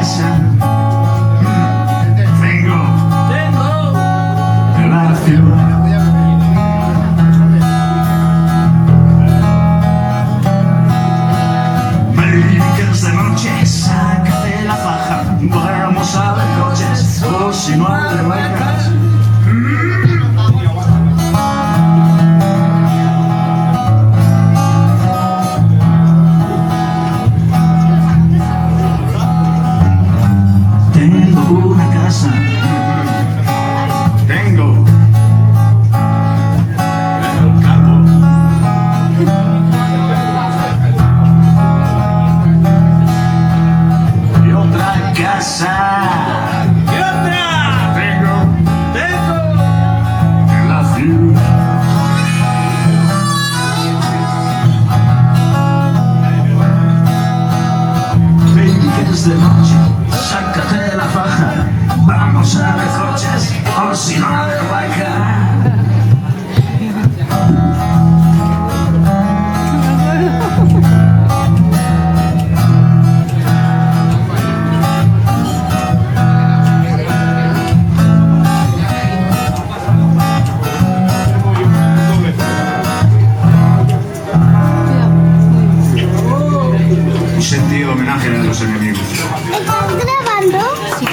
casa. Vengo de la ciudad. Mediques de noche, sácate la faja. Vamos a ver coches, o si no a ver vacas. Tengo una casa. Tengo el carro. Y otra casa. ¡Y otra! Tengo ¡Tengo! en la ciudad. Mediques de noche, sácate la faja. Vamos a ver coches, o si no a ver vaca. Un sentido homenaje a los enemigos. ¿Estás grabando? Sí.